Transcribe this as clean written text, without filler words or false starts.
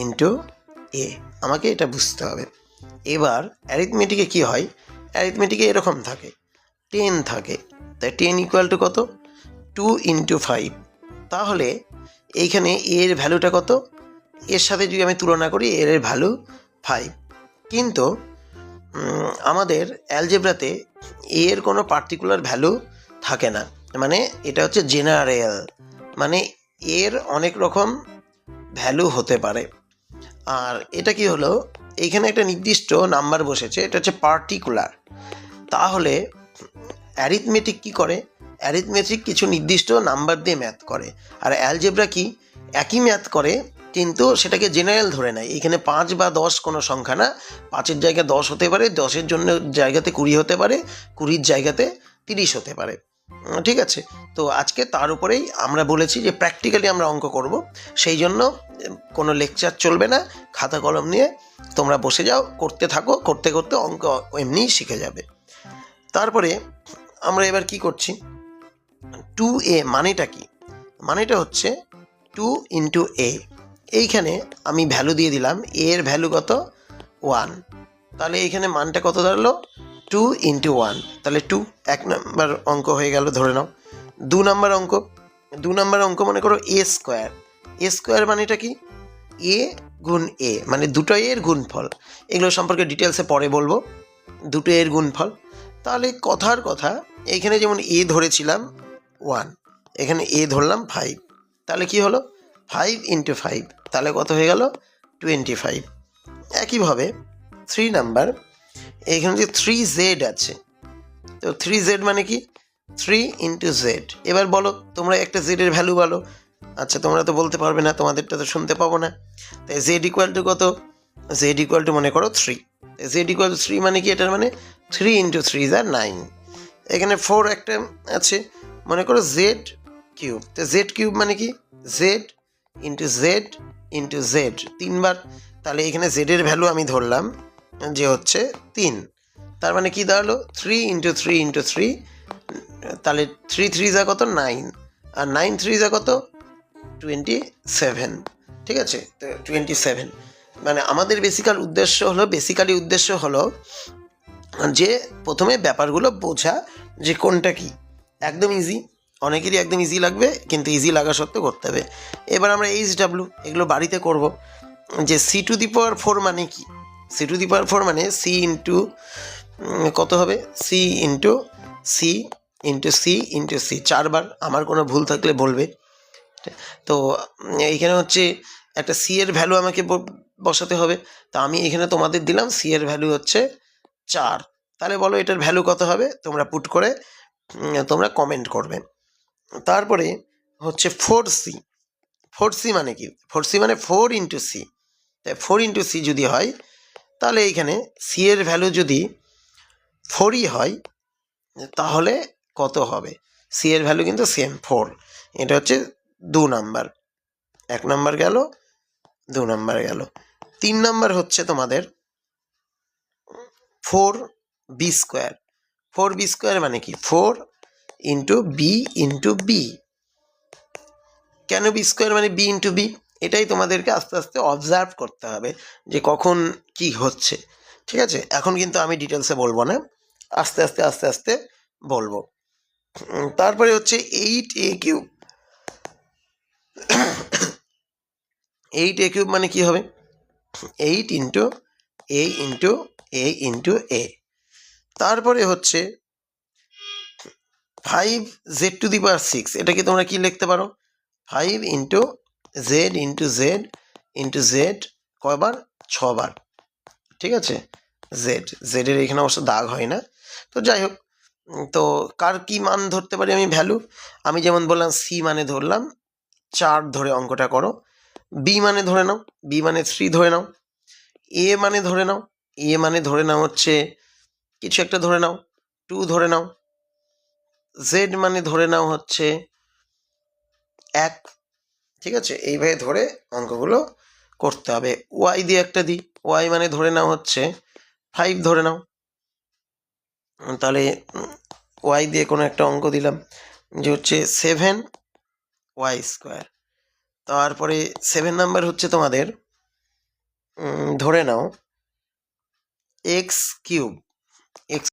Into এ, আমাকে এটা বুঝতে হবে। এবার অ্যারিথমেটিকে কি হয়, অ্যারিথমেটিকে এরকম থাকে, 10 থাকে, তাই 10 ইকুয়াল টু কত, 2 ইন্টু 5। তাহলে এইখানে এর ভ্যালুটা কত, এর সাথে যদি আমি তুলনা করি এর ভ্যালু 5। কিন্তু আমাদের অ্যালজেব্রাতে এর কোনো পার্টিকুলার ভ্যালু থাকে না, মানে এটা হচ্ছে জেনারেল, মানে এর অনেক রকম ভ্যালু হতে পারে। আর এটা কি হলো, এইখানে একটা নির্দিষ্ট নাম্বার বসেছে, এটা হচ্ছে পার্টিকুলার। তাহলে অ্যারিথমেটিক কি করে, অ্যারিথমেটিক কিছু নির্দিষ্ট নাম্বার দিয়ে ম্যাথ করে, আর অ্যালজেব্রা কি একই ম্যাথ করে কিন্তু সেটাকে জেনারেল ধরে নেয়। এখানে 5 বা 10 কোনো সংখ্যা না, 5-এর জায়গায় 10 হতে পারে, 10-এর জন্য জায়গাতে 20 হতে পারে, 20-র জায়গাতে 30 হতে পারে। ঠিক আছে, তো আজকে তার উপরেই আমরা বলেছি যে প্র্যাকটিক্যালি আমরা অঙ্ক করব, সেই জন্য কোনো লেকচার চলবে না, খাতা কলম নিয়ে তোমরা বসে যাও, করতে থাকো, করতে করতে অঙ্ক এমনিই শিখে যাবে। তারপরে আমরা এবার কি করছি, 2a মানেটা কি, মানেটা হচ্ছে 2 ইন্টু এ। এইখানে আমি ভ্যালু দিয়ে দিলাম, এর ভ্যালু কত 1, তাহলে এইখানে মানটা কত দাঁড়ালো 2 ইন্টু 1, তাহলে 2 এক নম্বর অঙ্ক হয়ে গেল। ধরে নাও 2 নম্বর অঙ্ক, 2 নম্বর অঙ্ক মনে করো এ স্কোয়ার। এ স্কোয়ার মানেটা কি, এ গুণ এ, মানে দুটো এর গুণফল। এগুলো সম্পর্কে ডিটেলসে পরে বলবো, দুটো এর গুণফল। তাহলে কথার কথা, এইখানে যেমন এ ধরেছিলাম 1, এখানে এ ধরলাম 5, তাহলে কি হলো 5 ইন্টু 5, তাহলে কত হয়ে গেল 25। একইভাবে 3 নাম্বার, এইখানে যে 3z আছে, তো 3z মানে কি 3 ইন্টু জেড। এবার বলো তোমরা একটা জেডের ভ্যালু বলো। আচ্ছা তোমরা তো বলতে পারবে না, তোমাদেরটা তো শুনতে পাবো না। তাই জেড ইকুয়াল টু কত, জেড ইকুয়াল টু মনে করো 3, জেড ইকুয়াল টু 3 মানে কি, এটার মানে 3 ইন্টু 3 ইজ 9। এখানে 4 একটা আছে, মনে করো জেড কিউব, তো জেড কিউব মানে কি Z into Z into Z, 3 বার। তাহলে এখানে জেডের ভ্যালু আমি ধরলাম যে হচ্ছে 3, তার মানে কি দাঁড়ালো 3 ইন্টু 3 ইন্টু 3, তাহলে 3 3 যা কত 9, আর 9 3 যা কত 27। ঠিক আছে, তো 27, মানে আমাদের বেসিক্যালি উদ্দেশ্য হলো যে প্রথমে ব্যাপারগুলো বোঝা যে কোনটা কি। একদম ইজি, অনেকেরই একদম ইজি লাগবে, কিন্তু ইজি লাগা সত্ত্বেও করতে হবে। এবার আমরা HW এগুলো বাড়িতে করব। যে C⁴ মানে কি, C⁴ মানে সি ইন্টু কত হবে, C into C into C into C, 4 বার। আমার কোনো ভুল থাকলে বলবে। তো এইখানে হচ্ছে একটা সি এর ভ্যালু আমাকে বসাতে হবে, তো আমি এখানে তোমাদের দিলাম সি এর ভ্যালু হচ্ছে 4। তাহলে বলো এটার ভ্যালু কত হবে, তোমরা পুট করে তোমরা কমেন্ট করবে। তারপরে হচ্ছে 4c, 4c মানে কি, 4c মানে 4 ইন্টু সি। তাই 4 ইন্টু সি যদি হয়, তাহলে এইখানে সি এর ভ্যালু যদি 4ই হয়, তাহলে কত হবে, সি এর ভ্যালু কিন্তু সেম 4। এটা হচ্ছে 2 নাম্বার, 1 নাম্বার গেল, 2 নাম্বার গেল। 3 নাম্বার হচ্ছে তোমাদের 4b স্কোয়ার। 4b স্কোয়ার মানে কি 4 ইন্টু বি ইন্টু বি। কেন বি স্কোয়ার মানে বি ইন্টু বি, এটাই তোমাদেরকে আস্তে আস্তে অবজার্ভ করতে হবে যে কখন কি হচ্ছে। ঠিক আছে, এখন কিন্তু আমি ডিটেলসে বলবো না, আস্তে আস্তে আস্তে আস্তে বলবো। তারপরে হচ্ছে 8a কিউব। 8a কিউব মানে কি হবে 8 ইন্টু এ ইন্টু এ ইন্টু এ। তারপরে হচ্ছে 5z⁴, এটাকে তোমরা কি লিখতে পারো 5 into Z into Z into Z, কয়বার 6 বার। ঠিক আছে, জেডের এখানে অবশ্য দাগ হয় না, তো যাই হোক। তো কার কি মান ধরতে পারি আমি ভ্যালু, আমি যেমন বললাম সি মানে ধরলাম 4 ধরে অঙ্কটা করো, বি মানে ধরে নাও, বি মানে 3 ধরে নাও, এ মানে ধরে নাও, এ মানে ধরে নাও হচ্ছে কিছু একটা ধরে নাও 2 ধরে নাও, জেড মানে ধরে নাও হচ্ছে 1। ঠিক আছে, এইভাবে ধরে অঙ্কগুলো করতে হবে। ওয়াই দিয়ে একটা দিই, ওয়াই মানে ধরে নাও হচ্ছে 5 ধরে নাও, তাহলে ওয়াই দিয়ে কোনো একটা অঙ্ক দিলাম যে হচ্ছে 7y স্কোয়ার। তারপরে 7 নাম্বার হচ্ছে তোমাদের ধরে নাও এক্স কিউব